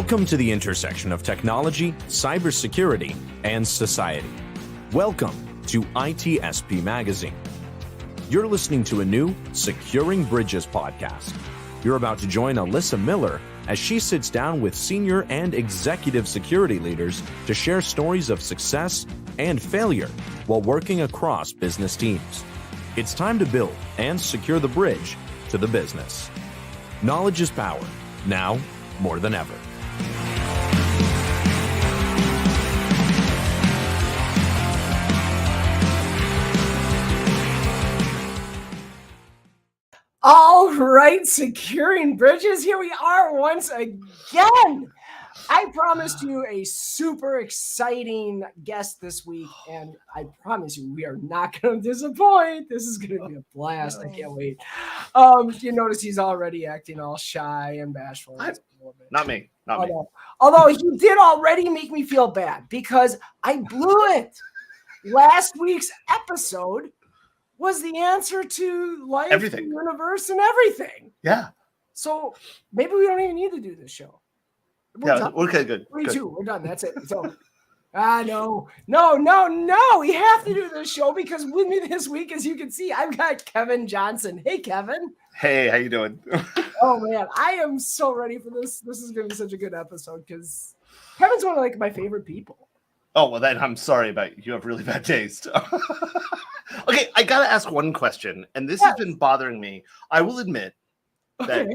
Welcome to the intersection of technology, cybersecurity, and society. Welcome to ITSP Magazine. You're listening to a new Securing Bridges podcast. You're about to join Alyssa Miller as she sits down with senior and executive security leaders to share stories of success and failure while working across business teams. It's time to build and secure the bridge to the business. Knowledge is power, now more than ever. All right, Securing Bridges, here we are once again. I promised you a super exciting guest this week, and I promise you we are not going to disappoint. This is going to be a blast. I can't wait. You notice he's already acting all shy and bashful. Not me. Although he did already make me feel bad because I blew it. Last week's episode was the answer to life, everything, the universe, and everything. Yeah. So maybe we don't even need to do this show. Okay, good. 3-2. We're done. That's it. So, no. We have to do this show because with me this week, as you can see, I've got Kevin Johnson. Hey, Kevin. Hey, how you doing? Oh man, I am so ready for this. This is going to be such a good episode because Kevin's one of my favorite people. Oh well, then I'm sorry about you. You have really bad taste. Okay, I gotta ask one question, and this has been bothering me. I will admit that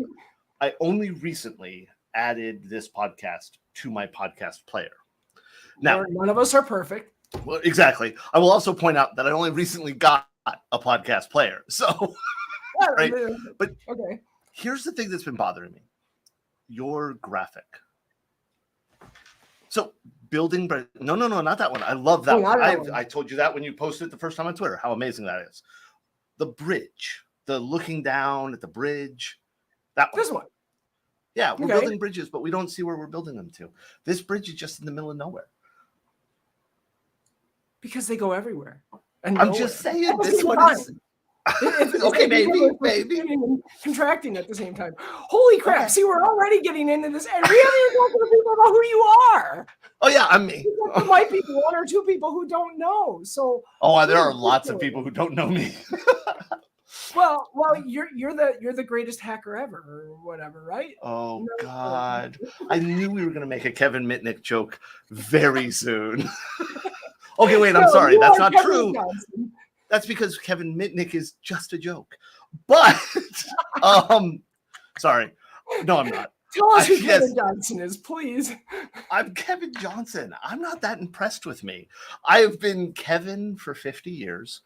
I only recently added this podcast to my podcast player. Now, none of us are perfect. Well, exactly. I will also point out that I only recently got a podcast player. So, right. But here's the thing that's been bothering me: your graphic. So, building, no, not that one. I love that one. I told you that when you posted it the first time on Twitter, how amazing that is. The bridge, the looking down at the bridge, that one. This one. Yeah, we're building bridges, but we don't see where we're building them to. This bridge is just in the middle of nowhere. Because they go everywhere. I'm just saying, this one is... Okay, maybe. Contracting at the same time. Holy crap. Okay. See, we're already getting into this. And we haven't even talked to people about who you are. Oh, yeah, I'm me. There might be one or two people who don't know. So, there are lots of people who don't know me. Well, you're the greatest hacker ever, or whatever, right? Oh God! I knew we were going to make a Kevin Mitnick joke very soon. Okay, wait. I'm sorry. That's not Kevin true. Johnson. That's because Kevin Mitnick is just a joke. But sorry. No, I'm not. Tell us who Kevin Johnson is, please. I'm Kevin Johnson. I'm not that impressed with me. I have been Kevin for 50 years.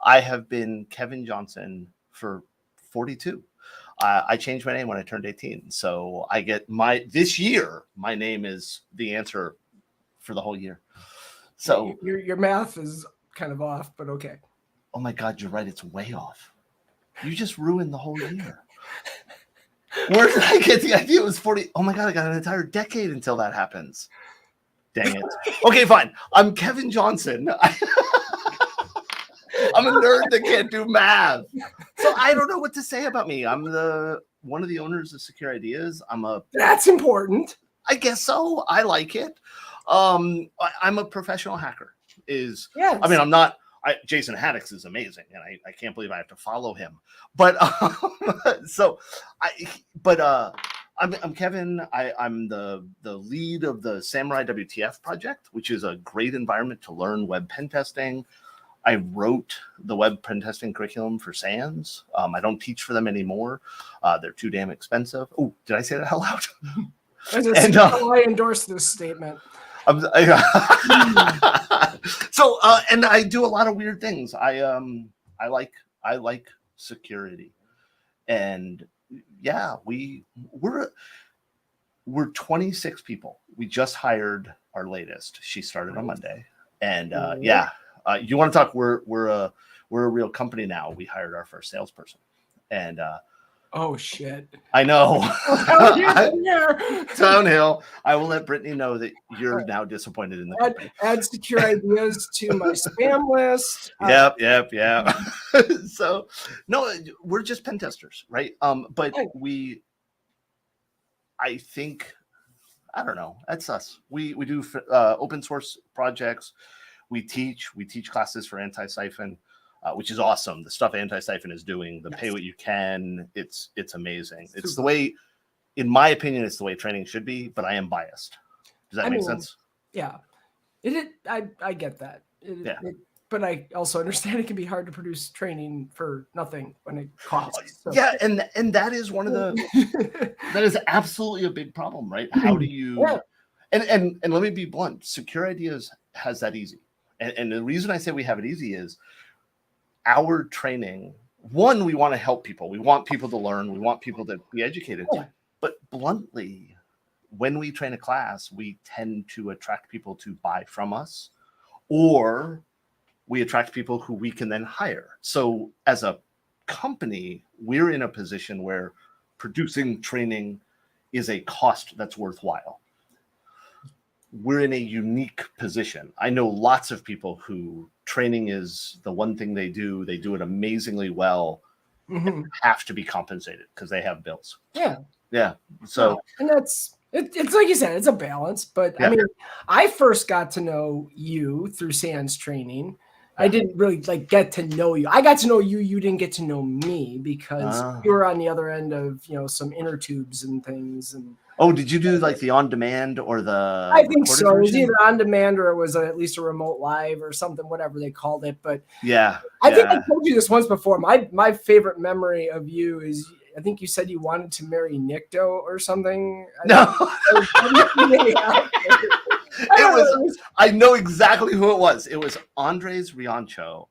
I have been Kevin Johnson for 42. I changed my name when I turned 18. So I get this year, my name is the answer for the whole year. So your math is kind of off, but okay. Oh my God, you're right. It's way off. You just ruined the whole year. Where did I get the idea? It was 40. Oh my God, I got an entire decade until that happens. Dang it. Okay, fine. I'm Kevin Johnson. I'm a nerd that can't do math. So I don't know what to say about me. I'm one of the owners of Secure Ideas. That's important. I guess so. I like it. I'm a professional hacker. I'm not. Jason Haddix is amazing, and I can't believe I have to follow him. But I'm Kevin. I'm the lead of the Samurai WTF project, which is a great environment to learn web pen testing. I wrote the web pen testing curriculum for SANS. I don't teach for them anymore. They're too damn expensive. Oh, did I say that out loud? I endorse this statement. And I do a lot of weird things. I like security, and yeah, we're 26 people. We just hired our latest. She started on Monday, and you want to talk? We're a real company now. We hired our first salesperson, and oh shit! I know. Downhill. I will let Brittany know that you're now disappointed in the company. Add Secure Ideas to my spam list. Yep. So no, we're just pen testers, right? But I don't know. That's us. We do open source projects. We teach classes for Anti-Siphon, which is awesome. The stuff Anti-Siphon is doing, the pay what you can, it's amazing. It's the way, in my opinion, it's the way training should be, but I am biased. Does that make sense? Yeah. I get that. But I also understand it can be hard to produce training for nothing when it costs. So. Yeah, and that is one of the that is absolutely a big problem, right? How do you and let me be blunt, Secure Ideas has that easy. And the reason I say we have it easy is our training, one, we want to help people. We want people to learn, we want people to be educated. Yeah. But bluntly, when we train a class, we tend to attract people to buy from us, or we attract people who we can then hire. So as a company, we're in a position where producing training is a cost that's worthwhile. We're in a unique position. I know lots of people who training is the one thing they do it amazingly well, and have to be compensated because they have bills. Yeah. So, and that's it's like you said, it's a balance. But I mean, I first got to know you through SANS training. I didn't really get to know you. I got to know you. You didn't get to know me because you were on the other end of some inner tubes and things. And did you do the on demand or the? I think so. Version? It was either on demand or it was at least a remote live or something, whatever they called it. But I think I told you this once before. My favorite memory of you is, I think you said you wanted to marry Nikto or something. No. I know exactly who it was. It was Andres Riancho.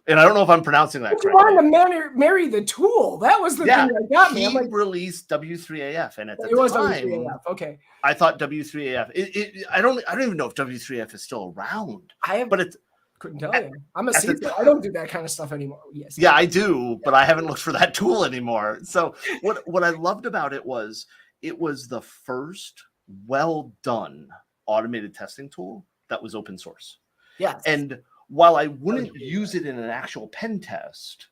And I don't know if I'm pronouncing that correctly. You wanted to marry the tool. That was the thing that got me. He released W3AF, and at the time, was W3AF. Okay. I thought W3AF. I don't even know if W3AF is still around. Couldn't tell you. I'm a seasonal. I don't do that kind of stuff anymore. Yes. Yeah, I do, but I haven't looked for that tool anymore. So what I loved about it was the first well done automated testing tool that was open source. Yes. And while I wouldn't use it in an actual pen test,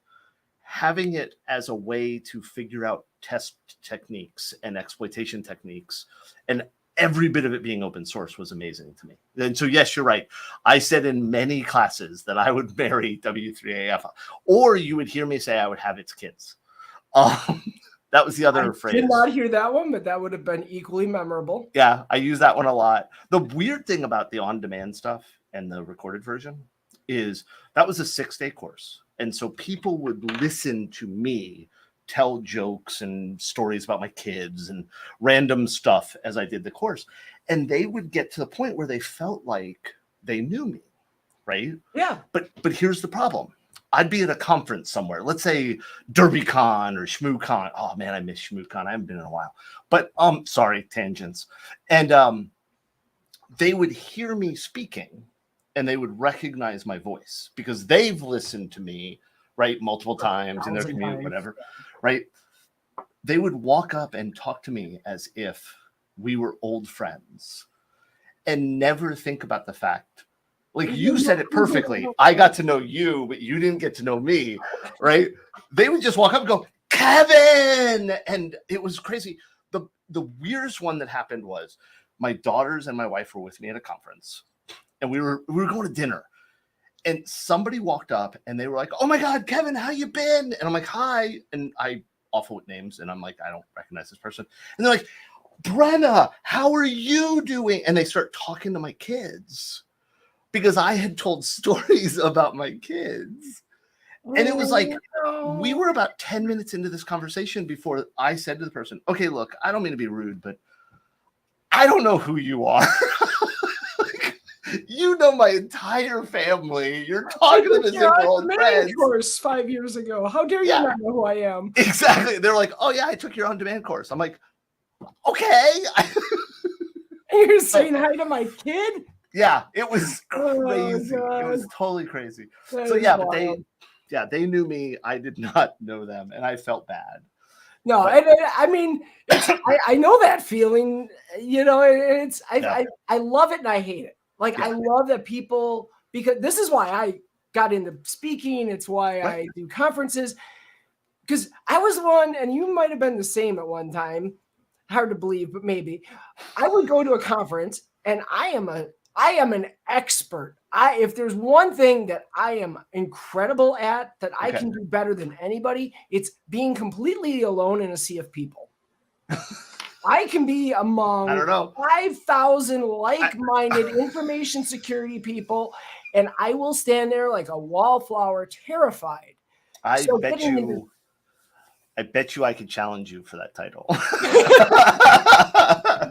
having it as a way to figure out test techniques and exploitation techniques, and every bit of it being open source, was amazing to me. And so, yes, you're right. I said in many classes that I would marry W3AF, or you would hear me say I would have its kids. That was the other phrase. I did not hear that one, but that would have been equally memorable. Yeah, I use that one a lot. The weird thing about the on-demand stuff and the recorded version is that was a 6-day course. And so people would listen to me tell jokes and stories about my kids and random stuff as I did the course. And they would get to the point where they felt like they knew me, right? Yeah. But here's the problem. I'd be at a conference somewhere, let's say DerbyCon or ShmooCon. Oh man, I miss ShmooCon. I haven't been in a while. But sorry, tangents. And they would hear me speaking and they would recognize my voice because they've listened to me, right, multiple times in their commute, whatever, right? They would walk up and talk to me as if we were old friends and never think about the fact, like you said it perfectly. I got to know you, but you didn't get to know me, right? They would just walk up and go, Kevin! And it was crazy. The weirdest one that happened was my daughters and my wife were with me at a conference, and we were going to dinner. And somebody walked up and they were like, oh my God, Kevin, how you been? And I'm like, hi. And I offer with names and I'm like, I don't recognize this person. And they're like, Brenna, how are you doing? And they start talking to my kids because I had told stories about my kids. And it was like, we were about 10 minutes into this conversation before I said to the person, okay, look, I don't mean to be rude, but I don't know who you are. You know my entire family. You're talking to this old friends. Course 5 years ago. How dare you not know who I am? Exactly. They're like, oh yeah, I took your on-demand course. I'm like, okay. You're saying hi to my kid? Yeah, it was crazy. It was totally crazy. So yeah, but they knew me. I did not know them, and I felt bad. No, I mean, I know that feeling. I love it and I hate it. I love that people, because this is why I got into speaking. It's why I do conferences, because I was one, and you might have been the same at one time. hard to believe, but maybe I would go to a conference and I am an expert. If there's one thing that I am incredible at that I can do better than anybody, it's being completely alone in a sea of people. I can be among 5,000 like-minded information security people, and I will stand there like a wallflower, terrified. I bet you I could challenge you for that title.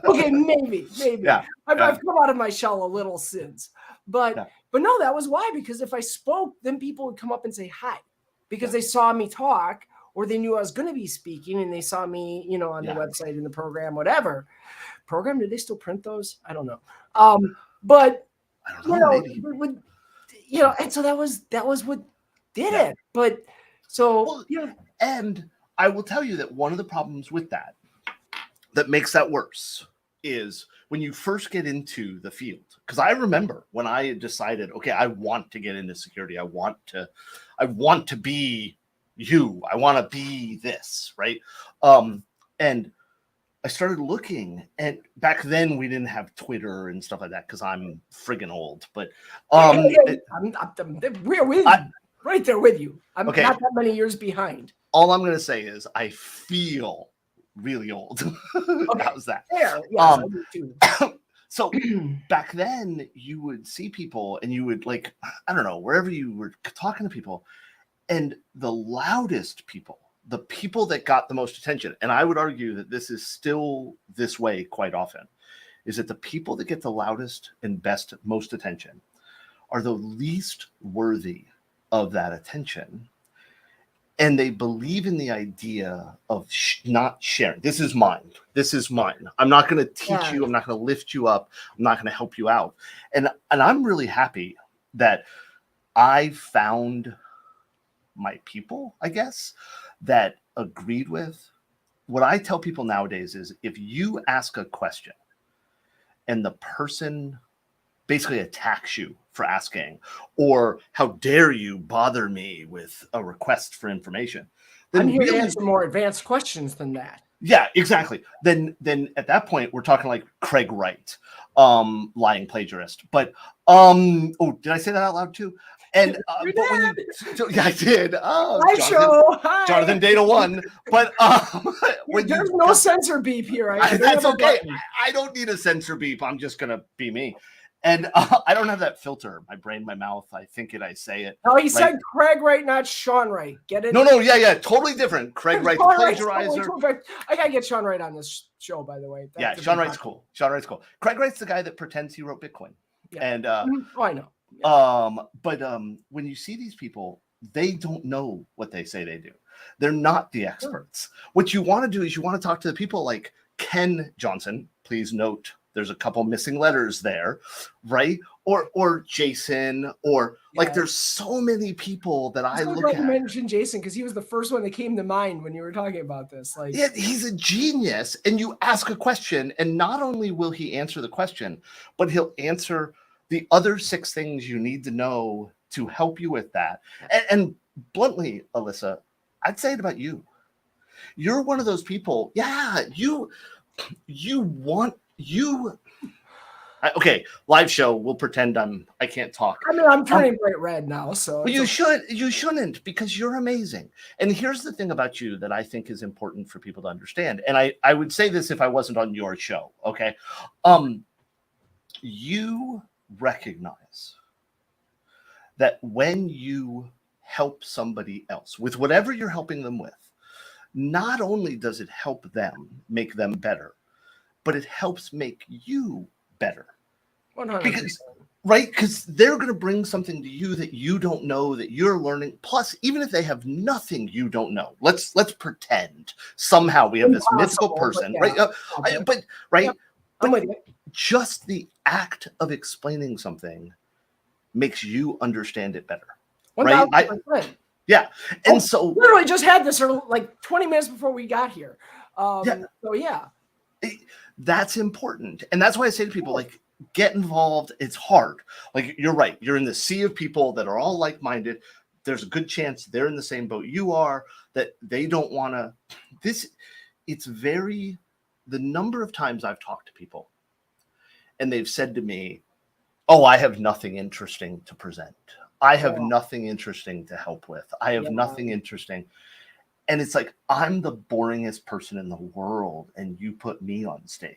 Okay, maybe. Yeah, I've come out of my shell a little since, but no, that was why. Because if I spoke, then people would come up and say hi, because they saw me talk, or they knew I was going to be speaking, and they saw me, on the website, in the program, whatever program. Did they still print those? I don't know. But I don't know. Maybe. and so that was what did it. But so and I will tell you that one of the problems with that makes that worse is when you first get into the field. Because I remember when I decided, okay, I want to get into security. I want to be you. I want to be this, right? And I started looking, and back then we didn't have Twitter and stuff like that because I'm friggin' old. But we're with you, right there with you. I'm not that many years behind. All I'm going to say is I feel really old. How's that? Yeah, I do too. So back then you would see people and you would I don't know, wherever you were talking to people, and the loudest people, the people that got the most attention, and I would argue that this is still this way quite often, is that the people that get the loudest and most attention are the least worthy of that attention. And they believe in the idea of not sharing. This is mine. I'm not going to teach you. I'm not going to lift you up. I'm not going to help you out. And I'm really happy that I found my people, I guess, that agreed with. What I tell people nowadays is if you ask a question and the person basically attacks you for asking, or how dare you bother me with a request for information, then I'm here to answer more advanced questions than that. Yeah, exactly. Then at that point we're talking like Craig Wright, lying plagiarist. But did I say that out loud too? And I did. Jonathan Data 1. But there's no censor beep here. That's okay. I don't need a censor beep. I'm just gonna be me. And I don't have that filter. My brain, my mouth. I think it. I say it. Oh, he said Craig Wright, not Sean Wright. Get it? No. Yeah. Totally different. Craig Wright, the plagiarizer. I gotta get Sean Wright on this show, by the way. Sean Wright's cool. Craig Wright's the guy that pretends he wrote Bitcoin. Yeah. And I know. Yeah. But when you see these people, they don't know what they say they do. They're not the experts. What you want to do is you want to talk to the people like Ken Johnson. Please note there's a couple missing letters there, right? Or Jason, or there's so many people that I look at. You mentioned Jason because he was the first one that came to mind when you were talking about this. He's a genius. And you ask a question, and not only will he answer the question, but he'll answer the other 6 things you need to know to help you with that. And bluntly, Alyssa, I'd say it about you. You're one of those people. Yeah, okay, live show. We'll pretend I can't talk. I mean, I'm turning bright red now, so you shouldn't, because you're amazing. And here's the thing about you that I think is important for people to understand. And I would say this if I wasn't on your show. Okay, you recognize that when you help somebody else with whatever you're helping them with, not only does it help them make them better, but it helps make you better. 100%. Because they're going to bring something to you that you don't know, that you're learning. Plus, even if they have nothing you don't know, let's pretend somehow we have this mythical person, right? But just the act of explaining something makes you understand it better, right? Yeah, and so literally just had this like 20 minutes before we got here. That's important, and that's why I say to people, get involved. It's hard. You're right. You're in the sea of people that are all like-minded. There's a good chance they're in the same boat you are, that they don't want to. It's very the number of times I've talked to people and they've said to me, oh, I have nothing interesting to present. I have nothing interesting to help with. I have nothing interesting. And it's like, I'm the boringest person in the world, and you put me on stage.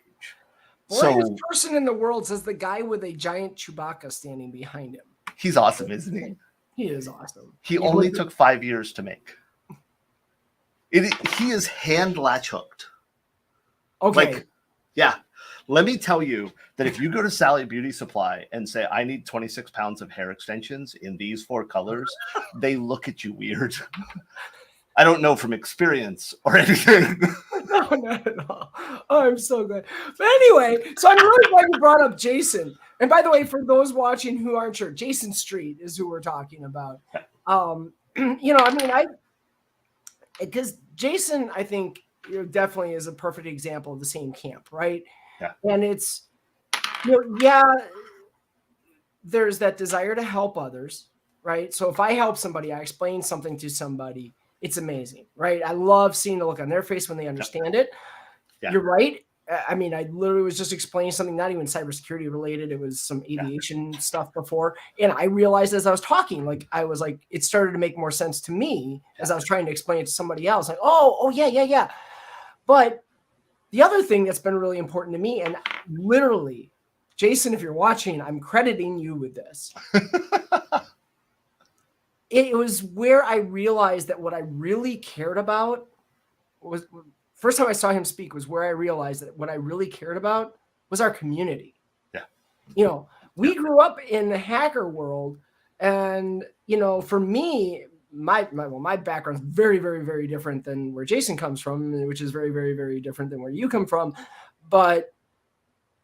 Boringest person in the world says the guy with a giant Chewbacca standing behind him. He's awesome, isn't he? He is awesome. He only took 5 years to make. He is hand latch hooked. Okay. Like, yeah. Let me tell you that if you go to Sally Beauty Supply and say, I need 26 pounds of hair extensions in these 4 colors, they look at you weird. I don't know from experience or anything. No, not at all. Oh, I'm so glad. But anyway, so I'm really glad you brought up Jason. And by the way, for those watching who aren't sure, Jason Street is who we're talking about. Because Jason, I think, definitely is a perfect example of the same camp, right? Yeah. And it's, there's that desire to help others, right? So if I help somebody, I explain something to somebody, it's amazing, right? I love seeing the look on their face when they understand it. Yeah. You're right. I mean, I literally was just explaining something, not even cybersecurity related. It was some aviation stuff before. And I realized as I was talking, it started to make more sense to me as I was trying to explain it to somebody else. Like, oh, yeah. But the other thing that's been really important to me, and literally, Jason, if you're watching, I'm crediting you with this. It was where I realized that what I really cared about was, first time I saw him speak was where I realized that what I really cared about was our community. Yeah. We grew up in the hacker world, and, for me, my background is very, very, very different than where Jason comes from, which is very, very, very different than where you come from. But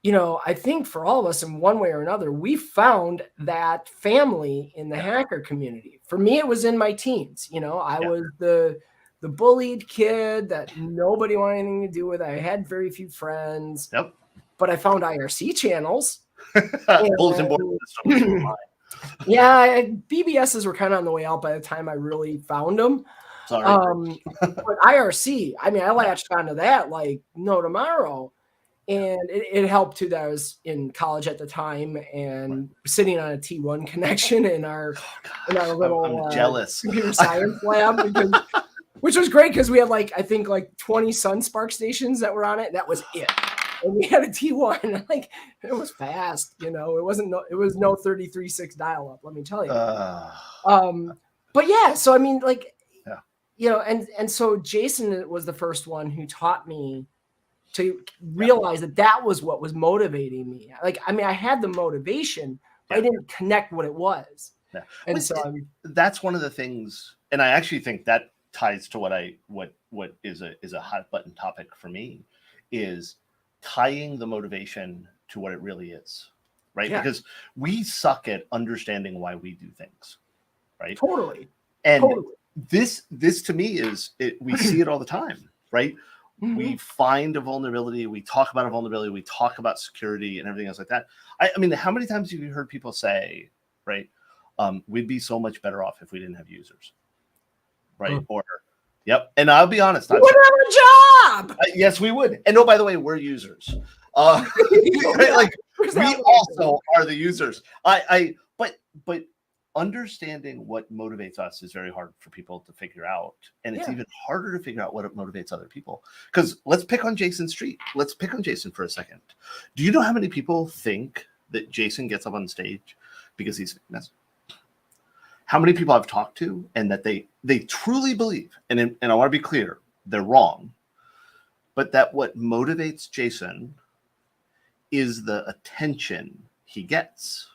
I think for all of us in one way or another, we found that family in the hacker community. For me, it was in my teens. I was the bullied kid that nobody wanted anything to do with. I had very few friends. Yep. But I found IRC channels. Bulletin board systems. Yeah, BBSs were kind of on the way out by the time I really found them. Sorry. But IRC, I latched onto that like no tomorrow. And it helped too that I was in college at the time and sitting on a T1 connection in our little jealous computer science lab, which was great because we had I think 20 SunSpark stations that were on it. That was it. And we had a T1. It was fast, it was no 33.6 dial up, let me tell you. But yeah, so and so Jason was the first one who taught me to realize that was what was motivating me. I had the motivation, but I didn't connect what it was. Yeah. And that's one of the things, and I actually think that ties to what is a hot button topic for me, is tying the motivation to what it really is, right? Yeah. Because we suck at understanding why we do things, right? Totally. And this to me we see it all the time, right? Mm-hmm. We find a vulnerability, we talk about a vulnerability, we talk about security and everything else like that. I mean, how many times have you heard people say, right, we'd be so much better off if we didn't have users, right? Or, yep. And I'll be honest, we would have a job. Yes, we would. And by the way, we're users. Right? We also are the users. But understanding what motivates us is very hard for people to figure out. And it's even harder to figure out what motivates other people. Because let's pick on Jason Street. Let's pick on Jason for a second. Do you know how many people think that Jason gets up on stage because he's famous? How many people I've talked to and that they truly believe, and I want to be clear, they're wrong, but that what motivates Jason is the attention he gets.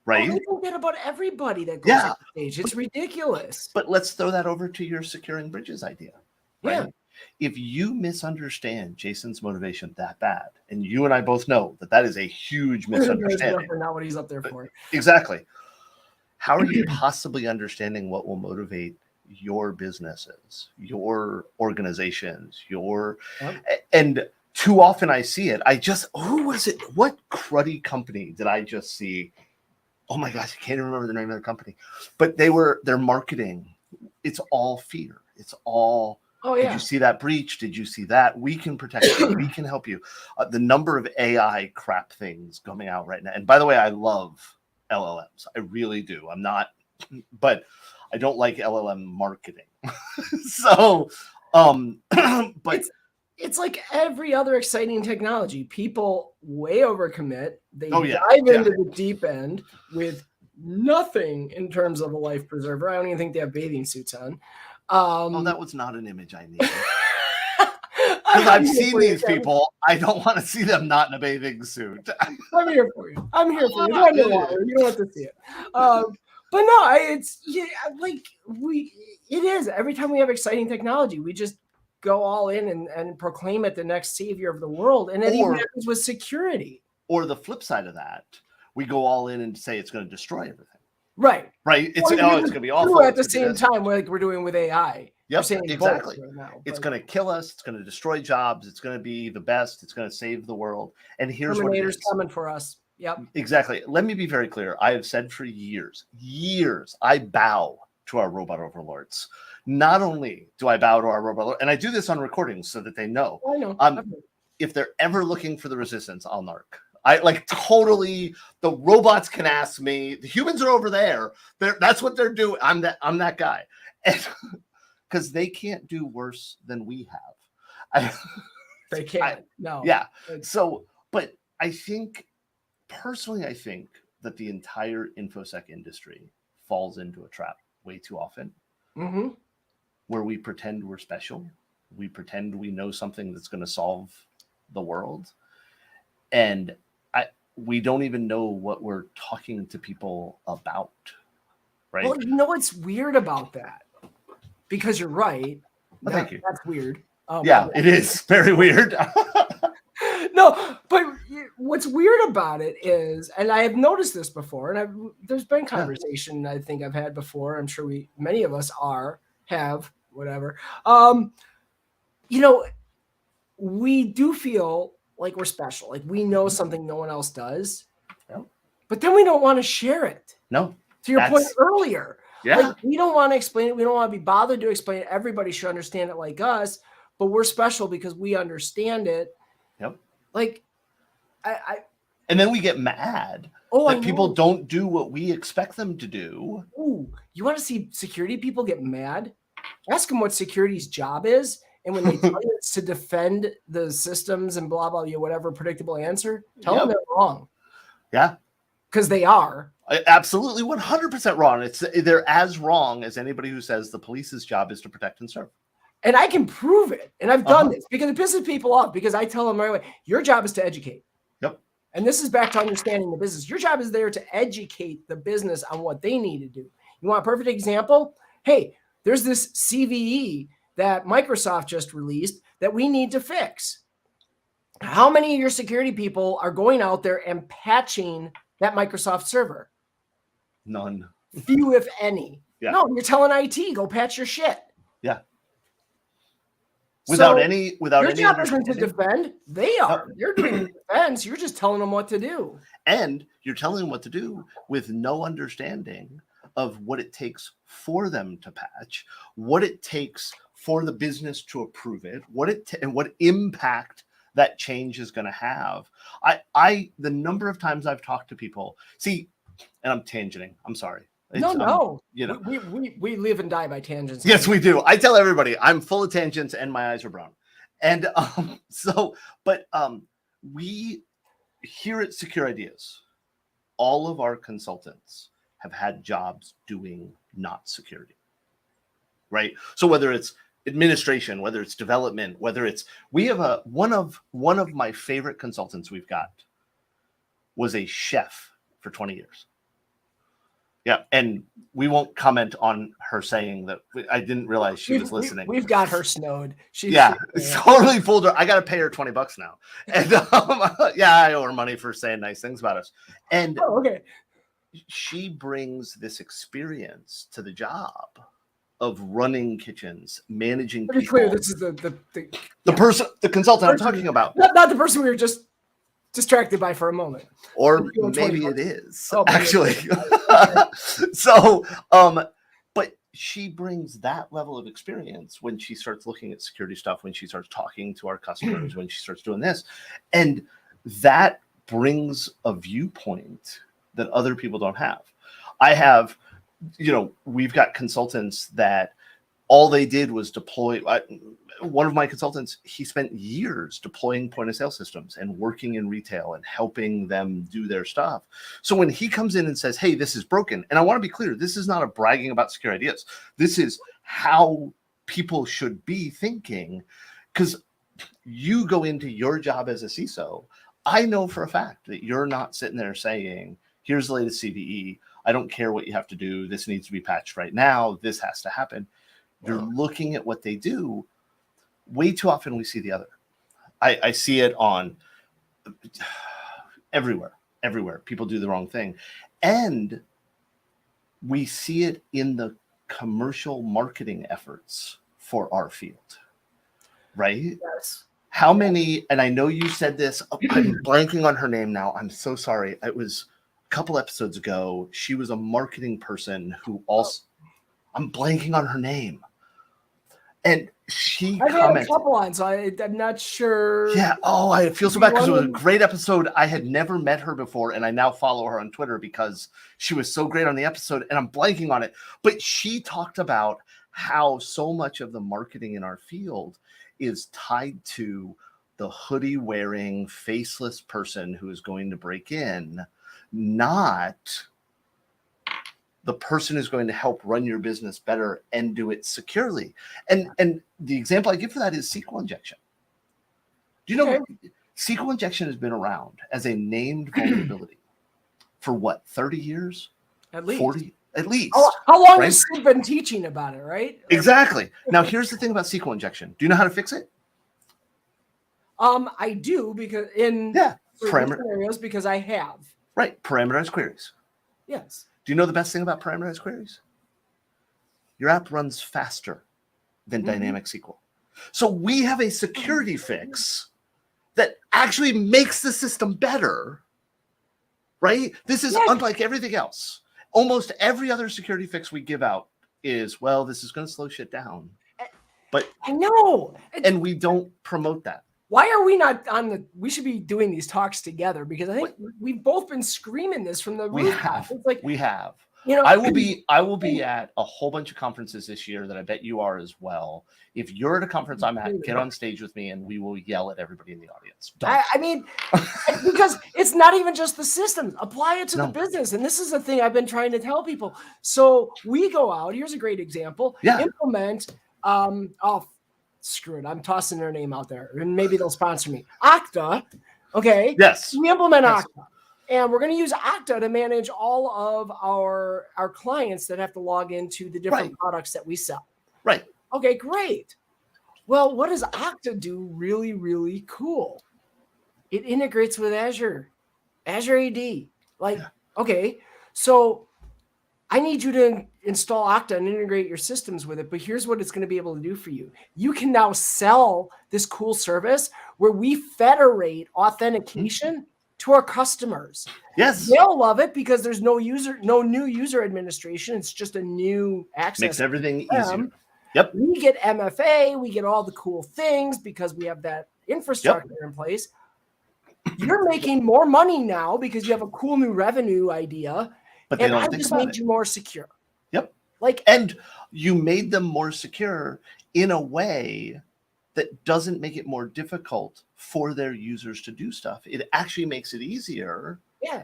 Right. I think that about everybody that goes on stage. It's ridiculous. But let's throw that over to your securing bridges idea. Right? Yeah. If you misunderstand Jason's motivation that bad, and you and I both know that is a huge misunderstanding. Not what he's up there for. Exactly. How are you possibly understanding what will motivate your businesses, your organizations, and too often I see it. Who was it? What cruddy company did I just see? Oh my gosh, I can't even remember the name of the company, but their marketing, it's all fear. It's all Oh Did yeah. you see that breach? Did you see that? We can protect you. We can help you. The number of AI crap things coming out right now. And by the way, I love LLMs. I really do. I'm not, but I don't like LLM marketing. So, but it's like every other exciting technology. People way overcommit. They Oh, yeah. dive Yeah. into the deep end with nothing in terms of a life preserver. I don't even think they have bathing suits on. that was not an image I needed. Because I've seen these people. I don't want to see them not in a bathing suit. I'm here for you. I'm here for you. Go underwater. You don't have to see it. But no, it's like it is. Every time we have exciting technology, we just go all in and proclaim it the next savior of the world. And it even happens with security. Or the flip side of that, we go all in and say it's going to destroy everything. Right. It's going to be awful. At the same time, like we're doing with AI. Yep, exactly. Right now, it's going to kill us. It's going to destroy jobs. It's going to be the best. It's going to save the world. And here's what it is. Coming for us. Yep. Exactly. Let me be very clear. I have said for years, I bow to our robot overlords. Not only do I bow to our robot, and I do this on recordings so that they know. I know. If they're ever looking for the resistance, I'll narc. I like totally. The robots can ask me. The humans are over there. That's what they're doing. I'm that guy, because they can't do worse than we have. They can't. No. Yeah. So, but I think personally, that the entire InfoSec industry falls into a trap way too often, where we pretend we're special. We pretend we know something that's going to solve the world, and we don't even know what we're talking to people about, right? Well, you know what's weird about that? Because you're right. Thank you. That's weird. Yeah, it is very weird. No, but what's weird about it is, and I have noticed this before, and there's been conversation I think I've had before. I'm sure many of us have, whatever. We do feel like we're special, like we know something no one else does, but then we don't want to share it. No, to your point earlier, like, we don't want to explain it. We don't want to be bothered to explain it. Everybody should understand it like us, but we're special because we understand it. Yep. Like, and then we get mad that people don't do what we expect them to do. Ooh, you want to see security people get mad? Ask them what security's job is. And when they tell you it's to defend the systems and blah, blah, whatever predictable answer, tell them they're wrong. Yeah. Because they are. Absolutely 100% wrong. They're as wrong as anybody who says the police's job is to protect and serve. And I can prove it. And I've done this because it pisses people off because I tell them right away, your job is to educate. Yep. And this is back to understanding the business. Your job is there to educate the business on what they need to do. You want a perfect example? Hey, there's this CVE that Microsoft just released that we need to fix. How many of your security people are going out there and patching that Microsoft server? None. Few, if any. Yeah. No, you're telling IT, go patch your shit. Yeah. Without your any job isn't to defend. They are. You're doing the defense. You're just telling them what to do. And you're telling them what to do with no understanding of what it takes for them to patch, what it takes for the business to approve it, and what impact that change is going to have. The number of times I've talked to people, see, and I'm tangenting. I'm sorry. No. We live and die by tangents. Yes, we do. I tell everybody I'm full of tangents and my eyes are brown. And we here at Secure Ideas, all of our consultants have had jobs doing not security, right? So whether it's administration, whether it's development, we have one of my favorite consultants we've got was a chef for 20 years. Yeah, and we won't comment on her saying that. I didn't realize she was listening. We've got her snowed. She's totally fooled her. I got to pay her $20 now. And I owe her money for saying nice things about us. And she brings this experience to the job of running kitchens, managing people. To be clear, this is the consultant I'm talking about. Not the person we were just distracted by for a moment. Or maybe it is, actually. So, but she brings that level of experience when she starts looking at security stuff, when she starts talking to our customers, when she starts doing this. And that brings a viewpoint that other people don't have. I have, we've got consultants that all they did was deploy. One of my consultants, he spent years deploying point of sale systems and working in retail and helping them do their stuff. So when he comes in and says, hey, this is broken, and I want to be clear, this is not a bragging about secure ideas. This is how people should be thinking, because you go into your job as a CISO. I know for a fact that you're not sitting there saying, here's the latest CVE. I don't care what you have to do. This needs to be patched right now. This has to happen. You're looking at what they do. Way too often we see the other. I see it on everywhere. People do the wrong thing. And we see it in the commercial marketing efforts for our field, right? Yes. How many, and I know you said this, I'm blanking on her name now. I'm so sorry. It was a couple episodes ago. She was a marketing person who also, I'm blanking on her name. And she I've commented. had a couple on, so I'm not sure. Yeah. Oh, I feel so bad because it was a great episode. I had never met her before, and I now follow her on Twitter because she was so great on the episode, and I'm blanking on it. But she talked about how so much of the marketing in our field is tied to the hoodie-wearing, faceless person who is going to break in, not the person who's going to help run your business better and do it securely. And the example I give for that is SQL injection. Do you know SQL injection has been around as a named vulnerability for what, 30 years? At least. 40? At least. How long has Sid been teaching about it, right? Exactly. Now, here's the thing about SQL injection. Do you know how to fix it? I do, because in scenarios, because I have. Right. Parameterized queries. Yes. Do you know the best thing about parameterized queries? Your app runs faster than dynamic SQL. So we have a security fix that actually makes the system better, right? This is unlike everything else. Almost every other security fix we give out is, well, this is going to slow shit down. But I know. And we don't promote that. Why are we not we should be doing these talks together, because I think we've both been screaming this from the rooftop. It's like, we have. You know, I will be at a whole bunch of conferences this year that I bet you are as well. If you're at a conference I'm at, get on stage with me and we will yell at everybody in the audience. I mean, because it's not even just the systems. Apply it to the business. And this is the thing I've been trying to tell people. So we go out. Here's a great example. Implement. Screw it. I'm tossing their name out there, and maybe they'll sponsor me. Okta. Okay. Yes. We implement Okta. And we're going to use Okta to manage all of our clients that have to log into the different products that we sell. Right. Okay, great. Well, what does Okta do really, really cool? It integrates with Azure AD. Okay, so I need you to install Okta and integrate your systems with it, but here's what it's going to be able to do for you. You can now sell this cool service where we federate authentication to our customers. Yes. They'll love it because there's no new user administration. It's just a new access. Makes everything easier. Yep. We get MFA, we get all the cool things because we have that infrastructure in place. You're making more money now because you have a cool new revenue idea. But they don't I think just about made you more secure. Yep. And you made them more secure in a way that doesn't make it more difficult for their users to do stuff. It actually makes it easier. Yeah.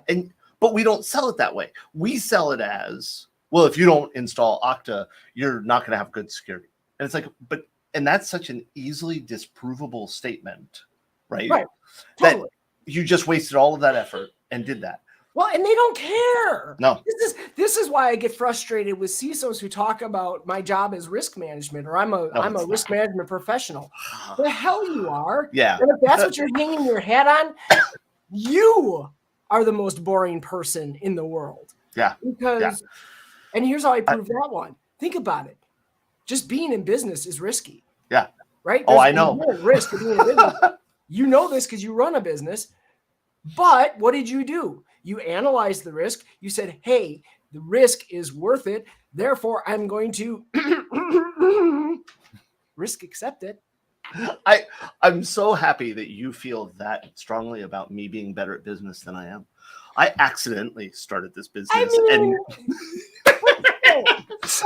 But we don't sell it that way. We sell it as, well, if you don't install Okta, you're not going to have good security. And it's like, and that's such an easily disprovable statement, right? Right. Totally. That you just wasted all of that effort and did that. Well, and they don't care. No. This is why I get frustrated with CISOs who talk about my job is risk management, or I'm a risk management professional. The hell you are. Yeah. And if that's what you're hanging your hat on, you are the most boring person in the world. Yeah. And here's how I prove that one. Think about it. Just being in business is risky. Yeah. Right? I know. Risk of being in business. You know this because you run a business. But what did you do? You analyzed the risk. You said, hey, The risk is worth it. Therefore, I'm going to risk accept it. I'm so happy that you feel that strongly about me being better at business than I am. I accidentally started this business.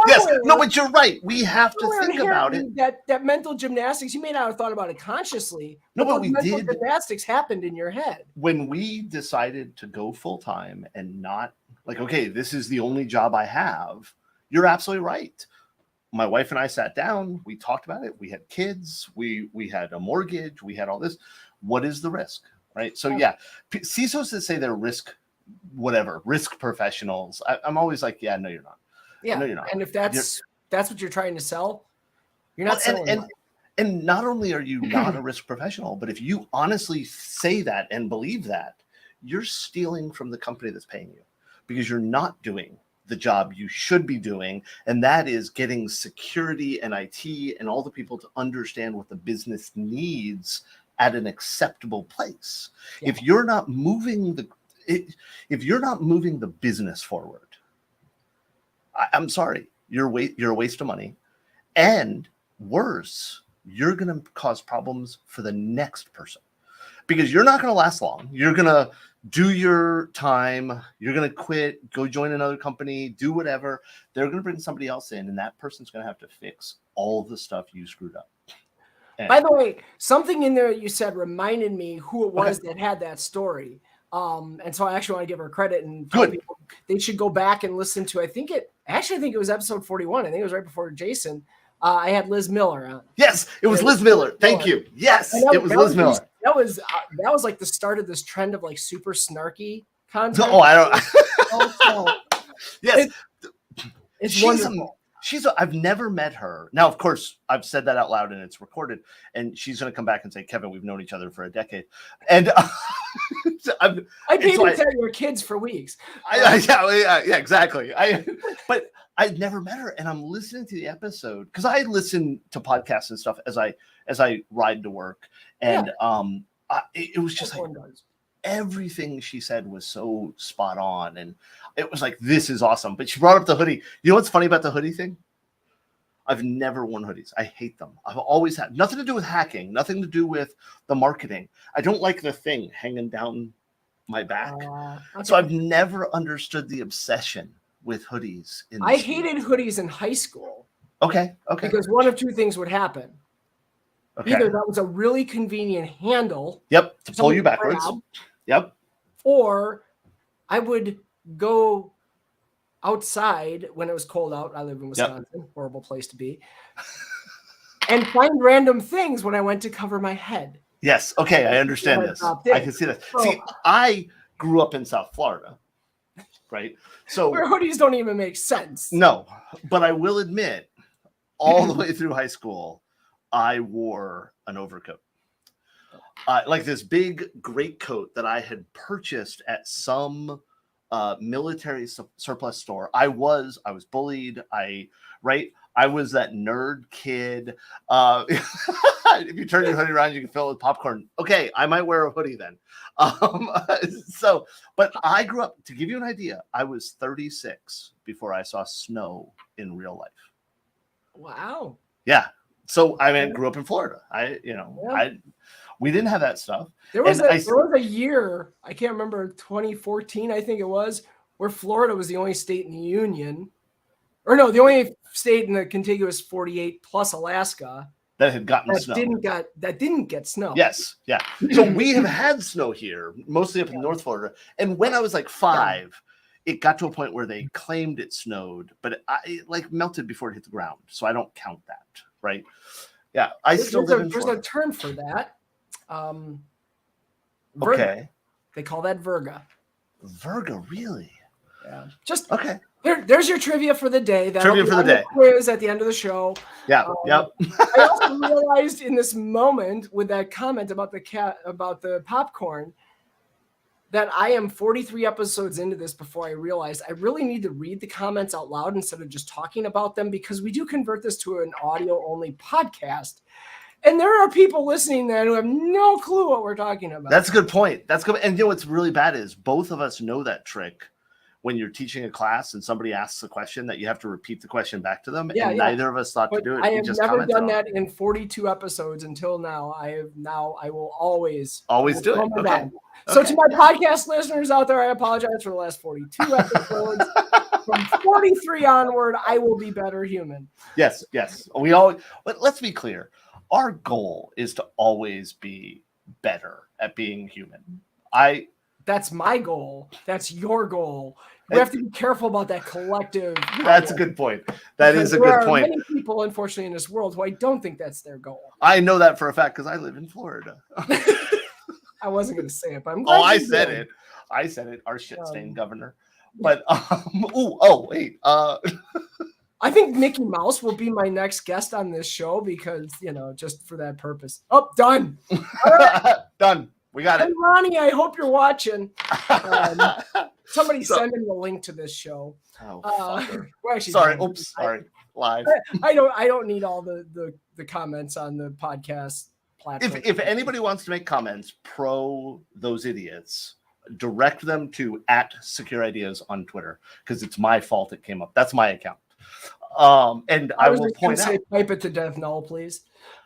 Yes, no, but you're right. We have to think about it. That mental gymnastics, you may not have thought about it consciously. No, but we mental did. Gymnastics happened in your head. When we decided to go full time and not like, okay, this is the only job I have, you're absolutely right. My wife and I sat down, we talked about it. We had kids, we had a mortgage, we had all this. What is the risk? Right. So yeah, CISOs that say they're risk professionals. I'm always like, yeah, no, you're not. Yeah. No, you're not. And if that's what you're trying to sell, you're not selling. And not only are you not a risk professional, but if you honestly say that and believe that, you're stealing from the company that's paying you because you're not doing the job you should be doing. And that is getting security and IT and all the people to understand what the business needs at an acceptable place. Yeah. If you're not moving the business forward, I'm sorry, you're a waste of money. And worse, you're going to cause problems for the next person because you're not going to last long. You're going to do your time. You're going to quit, go join another company, do whatever. They're going to bring somebody else in, and that person's going to have to fix all the stuff you screwed up. And by the way, something in there you said reminded me who it was that had that story. And so I actually want to give her credit and tell people they should go back and listen to, I think it was episode 41. I think it was right before Jason. I had Liz Miller on. Yes, it was Liz Miller. Thank you. Yes, it was Liz Miller. That was like the start of this trend of like super snarky content. Oh, I don't. Yes, it's wonderful. I've never met her. Now, of course, I've said that out loud and it's recorded. And she's going to come back and say, Kevin, we've known each other for a decade. And I babysat your kids for weeks. Yeah, exactly. But I'd never met her, and I'm listening to the episode because I listen to podcasts and stuff as I ride to work, and it was just like everything she said was so spot on, and it was like, this is awesome. But she brought up the hoodie. You know what's funny about the hoodie thing? I've never worn hoodies. I hate them. I've always had nothing to do with hacking, nothing to do with the marketing. I don't like the thing hanging down my back. Okay. So I've never understood the obsession with hoodies. I hated hoodies in high school. Okay. Because one of two things would happen. Okay. Either that was a really convenient handle. Yep. To pull you backwards. Yep. Or I would go outside when it was cold out. I live in Wisconsin, horrible place to be. And find random things when I went to cover my head. Yes. Okay. I understand this. I can see that. See, I grew up in South Florida. Right. So where hoodies don't even make sense. No, but I will admit, all the way through high school, I wore an overcoat. Like this big great coat that I had purchased at some military surplus store. I was bullied. I was that nerd kid. If you turn your hoodie around, you can fill it with popcorn. Okay, I might wear a hoodie then. But I grew up, to give you an idea, I was 36 before I saw snow in real life. Wow. Yeah. So I grew up in Florida. We didn't have that stuff. There was a year, I can't remember, 2014, I think it was, where Florida was the only state in the union, or no, the only state in the contiguous 48 plus Alaska that had gotten snow. That didn't get snow. Yes, yeah. So we have had snow here, mostly up in North Florida. And when I was like 5, it got to a point where they claimed it snowed, but it like melted before it hit the ground. So I don't count that, right? Yeah, there's a term for that. Okay. They call that Virga. Virga, really? Yeah. Just okay. There's your trivia for the day. Trivia for the day. Quiz at the end of the show. Yeah. Yep. I also realized in this moment with that comment about the popcorn that I am 43 episodes into this before I realized I really need to read the comments out loud instead of just talking about them, because we do convert this to an audio only podcast. And there are people listening there who have no clue what we're talking about. That's a good point. That's good. And you know what's really bad is both of us know that trick when you're teaching a class and somebody asks a question that you have to repeat the question back to them. Yeah, and yeah. neither of us thought But to do it. I We have just never commented done on that it. in 42 episodes until now. I will always Do it. calm Okay. down. So Okay. to my podcast listeners out there, I apologize for the last 42 episodes. From 43 onward, I will be better human. Yes. But let's be clear. Our goal is to always be better at being human. That's my goal. That's your goal. We have to be careful about that collective. That's a good point. That is a good point. There are many people, unfortunately, in this world who I don't think that's their goal. I know that for a fact because I live in Florida. I wasn't going to say it, but I'm glad I you said did. it. I said it. Our shit-stained governor. But wait. I think Mickey Mouse will be my next guest on this show because, just for that purpose. Oh, done. Done. We got it. Hey, Ronnie, I hope you're watching. Somebody send him the link to this show. Oh, sorry. Oops. Sorry. Live. I don't need all the comments on the podcast platform. If anybody wants to make comments pro those idiots, direct them to @SecureIdeas on Twitter because it's my fault it came up. That's my account. And I will point out. Type it to death, no, please.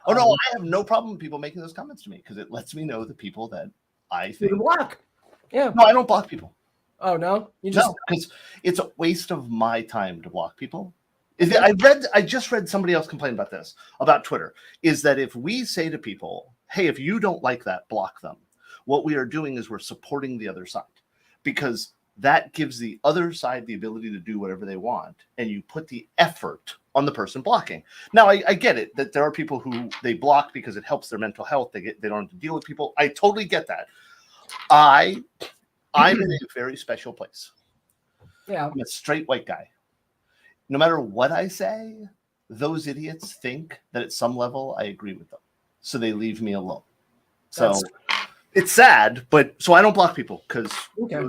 Oh no, I have no problem with people making those comments to me because it lets me know the people that I think. You block. Yeah. No, I don't block people. Oh no, No, because it's a waste of my time to block people. I just read somebody else complain about this about Twitter. Is that if we say to people, "Hey, if you don't like that, block them," what we are doing is we're supporting the other side because that gives the other side the ability to do whatever they want, and you put the effort on the person blocking. Now, I get it that there are people who they block because it helps their mental health. They don't have to deal with people. I totally get that. I'm in a very special place. Yeah, I'm a straight white guy. No matter what I say, those idiots think that at some level I agree with them, so they leave me alone. So it's sad, but so I don't block people because. Okay.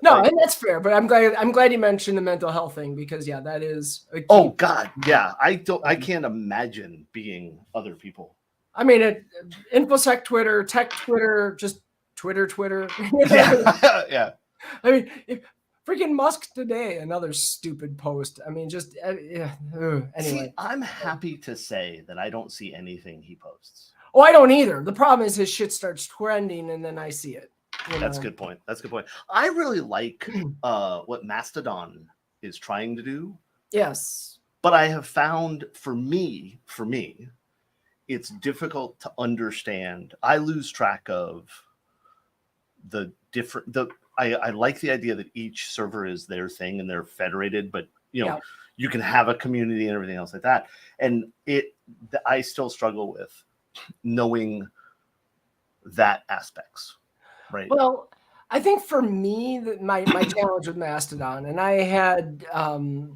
And that's fair, but I'm glad you mentioned the mental health thing because that is a key. Oh God, yeah. I can't imagine being other people. I mean, InfoSec Twitter, Tech Twitter, just Twitter. Yeah. I mean, freaking Musk today, another stupid post. I mean, just anyway. See, I'm happy to say that I don't see anything he posts. Oh, I don't either. The problem is his shit starts trending, and then I see it. That's a good point. I really like what Mastodon is trying to do. Yes. But I have found for me, it's difficult to understand. I lose track of the different. I like the idea that each server is their thing and they're federated, but you can have a community and everything else like that. And I still struggle with knowing that aspects. Right. Well, I think for me, my challenge with Mastodon, and I had, oh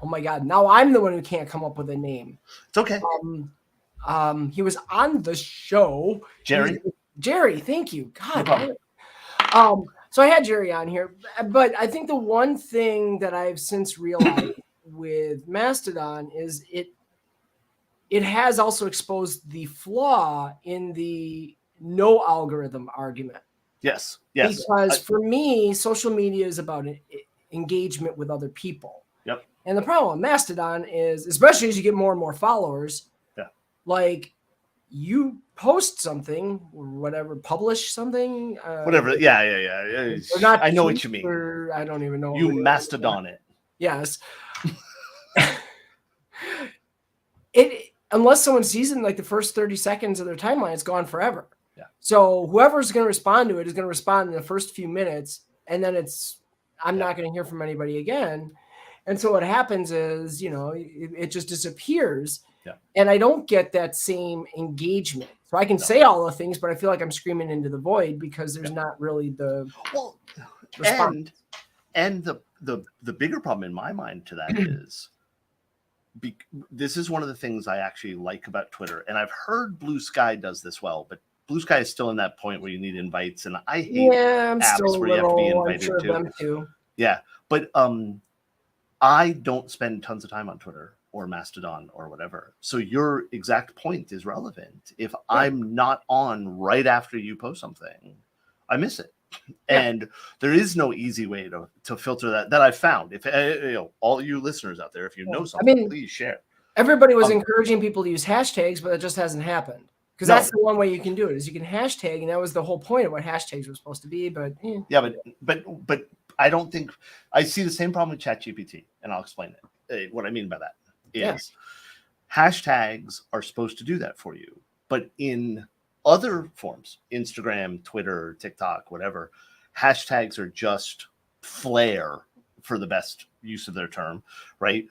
my God, now I'm the one who can't come up with a name. It's okay. He was on the show. Jerry, thank you. God. So I had Jerry on here, but I think the one thing that I've since realized with Mastodon is it has also exposed the flaw in the no algorithm argument. Yes. Because for me, social media is about engagement with other people. Yep. And the problem with Mastodon is, especially as you get more and more followers, like you post something or whatever, publish something. Whatever. Yeah. I know what you mean. I don't even know. You Mastodon it. Yes. Unless someone sees it in like the first 30 seconds of their timeline, it's gone forever. Yeah. So whoever's going to respond to it is going to respond in the first few minutes, and then I'm not going to hear from anybody again. And so what happens is, it just disappears. Yeah. And I don't get that same engagement. So I can say all the things, but I feel like I'm screaming into the void because there's not really the response. And the bigger problem in my mind to that is this is one of the things I actually like about Twitter. And I've heard Blue Sky does this well, but Blue Sky is still in that point where you need invites. And I hate apps where you have to be invited to. Yeah. But I don't spend tons of time on Twitter or Mastodon or whatever. So your exact point is relevant. If I'm not on right after you post something, I miss it. And there is no easy way to filter that I've found. If all you listeners out there, if you know something, please share. Everybody was encouraging people to use hashtags, but it just hasn't happened. Because that's the one way you can do it, is you can hashtag, and that was the whole point of what hashtags were supposed to be. But but I don't think I see the same problem with ChatGPT, and I'll explain it. What I mean by that is hashtags are supposed to do that for you, but in other forms, Instagram, Twitter, TikTok, whatever, hashtags are just flair, for the best use of their term, right?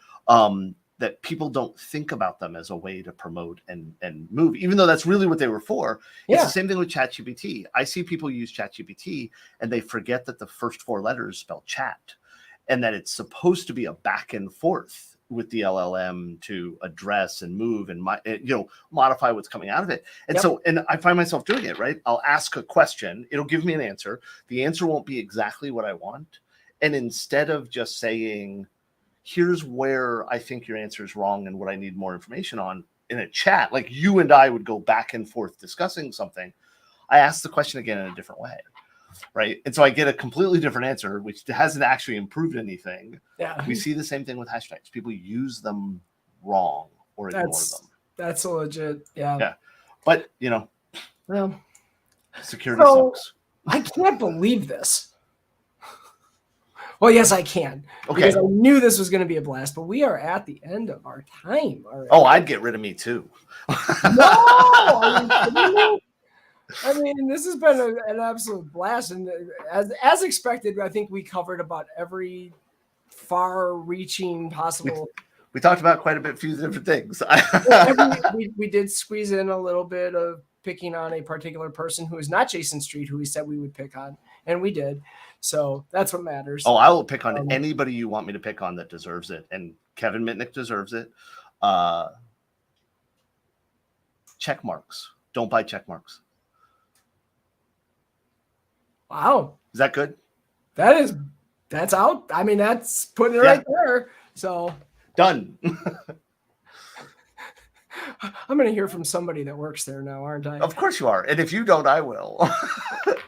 That people don't think about them as a way to promote and move, even though that's really what they were for. It's the same thing with ChatGPT. I see people use ChatGPT and they forget that the first 4 letters spell chat, and that it's supposed to be a back and forth with the LLM to address and move and modify what's coming out of it. And so, and I find myself doing it, right? I'll ask a question, it'll give me an answer. The answer won't be exactly what I want. And instead of just saying, here's where I think your answer is wrong and what I need more information on in a chat, like you and I would go back and forth discussing something, I ask the question again in a different way, right? And so I get a completely different answer, which hasn't actually improved anything. We see the same thing with hashtags. People use them wrong or ignore them. That's a legit, But, well, security sucks. I can't believe this. Well, yes, I can. Okay. Because I knew this was going to be a blast, but we are at the end of our time already. Oh, I'd get rid of me too. No! Are you kidding me? I mean, this has been an absolute blast. And as expected, I think we covered about every far-reaching possible. We talked about quite a few different things. we did squeeze in a little bit of picking on a particular person who is not Jason Street, who we said we would pick on, and we did. So that's what matters. Oh, I will pick on anybody you want me to pick on that deserves it. And Kevin Mitnick deserves it. Check marks. Don't buy check marks. Wow. Is that good? That's out. I mean, that's putting it right there. So done. I'm going to hear from somebody that works there now, aren't I? Of course you are. And if you don't, I will.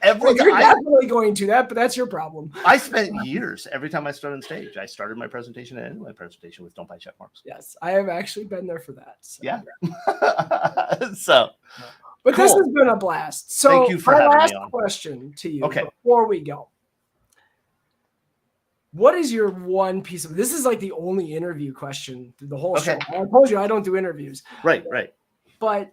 You're definitely going to that, but that's your problem. I spent years, every time I stood on stage, I started my presentation and ended my presentation with don't buy check marks. Yes, I have actually been there for that. So. Yeah. But cool. This has been a blast. So thank you for having me on. My last question to you before we go. What is your one piece of this is like the only interview question through the whole show. I told you I don't do interviews. Right. But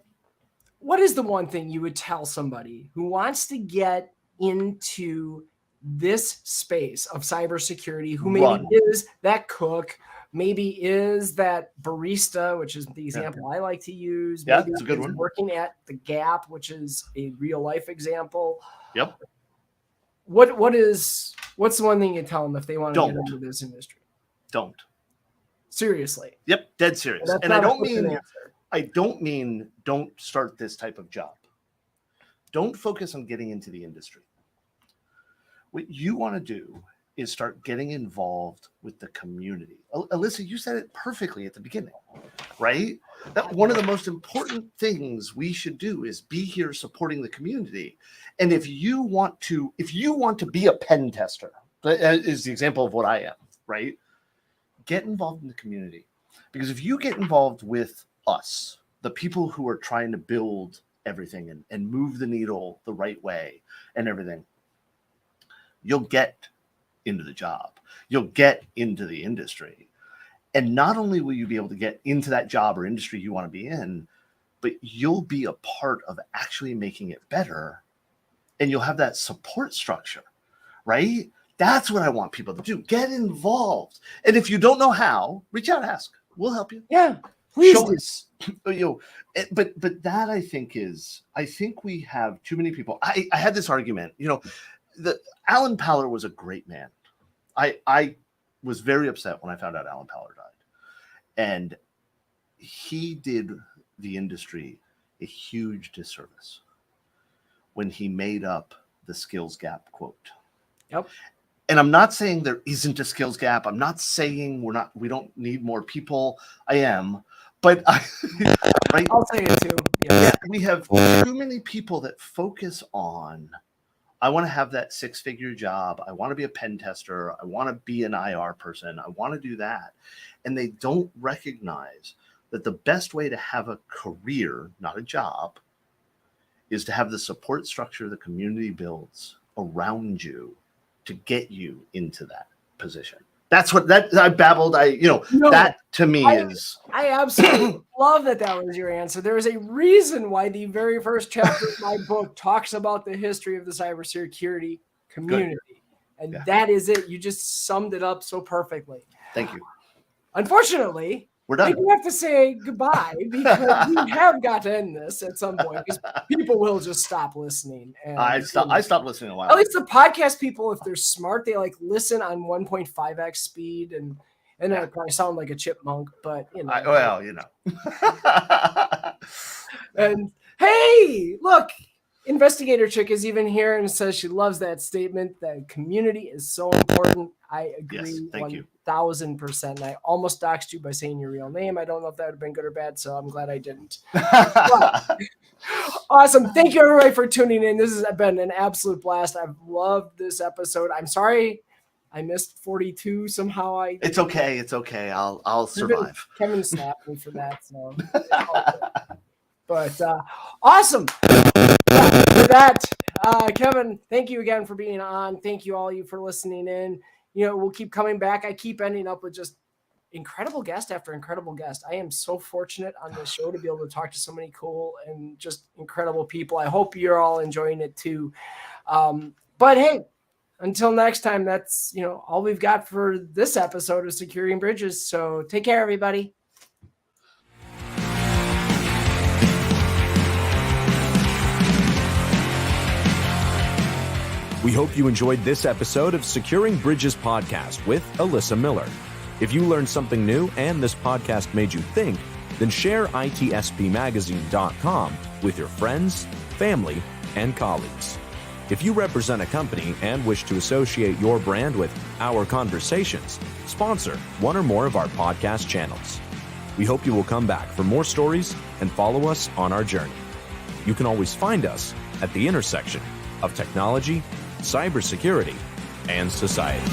what is the one thing you would tell somebody who wants to get into this space of cybersecurity, who maybe is that cook, maybe is that barista, which is the example I like to use. Yeah, maybe it's a good one. Working at the Gap, which is a real life example. Yep. What's the one thing you tell them if they want to get into this industry? Don't. Seriously. Dead serious. And I don't mean don't start this type of job. Don't focus on getting into the industry. What you want to do is start getting involved with the community. Alyssa, you said it perfectly at the beginning, right? That one of the most important things we should do is be here supporting the community. And if you want to be a pen tester, that is the example of what I am, right? Get involved in the community. Because if you get involved with us, the people who are trying to build everything and move the needle the right way and everything, you'll get into the job. You'll get into the industry. And not only will you be able to get into that job or industry you want to be in, but you'll be a part of actually making it better. And you'll have that support structure, right? That's what I want people to do. Get involved. And if you don't know how, reach out, ask. We'll help you. Yeah, please. Show us. But that I think we have too many people. I had this argument, Alan Paller was a great man. I was very upset when I found out Alan Paller died. And he did the industry a huge disservice when he made up the skills gap quote. Yep. And I'm not saying there isn't a skills gap. I'm not saying we don't need more people. I am. But right? I'll say it too. Yeah, we have too many people that focus on I want to have that 6-figure job. I want to be a pen tester. I want to be an IR person. I want to do that. And they don't recognize that the best way to have a career, not a job, is to have the support structure the community builds around you to get you into that position. That's what I babbled. That to me is. I absolutely love that was your answer. There is a reason why the very first chapter of my book talks about the history of the cybersecurity community. Good. And that is it. You just summed it up so perfectly. Thank you. Unfortunately, we're done. We have to say goodbye because we have got to end this at some point because people will just stop listening. And I stopped listening a while. At least the podcast people, if they're smart, they like listen on 1.5x speed, and I probably sound like a chipmunk, but you know. And hey, look, Investigator Chick is even here and says she loves that statement. That community is so important. I agree 1,000%. I almost doxed you by saying your real name. I don't know if that would have been good or bad, so I'm glad I didn't. Awesome. Thank you, everybody, for tuning in. This has been an absolute blast. I've loved this episode. I'm sorry I missed 42 somehow. It's okay. It's okay. I'll survive. Kevin slapped me for that. So, but awesome. For that, Kevin, thank you again for being on. Thank you all for listening in. We'll keep coming back. I keep ending up with just incredible guest after incredible guest. I am so fortunate on this show to be able to talk to so many cool and just incredible people. I hope you're all enjoying it too. But hey, until next time, that's all we've got for this episode of Securing Bridges. So take care, everybody. We hope you enjoyed this episode of Securing Bridges podcast with Alyssa Miller. If you learned something new and this podcast made you think, then share itspmagazine.com with your friends, family, and colleagues. If you represent a company and wish to associate your brand with our conversations, sponsor one or more of our podcast channels. We hope you will come back for more stories and follow us on our journey. You can always find us at the intersection of technology, cybersecurity, and society.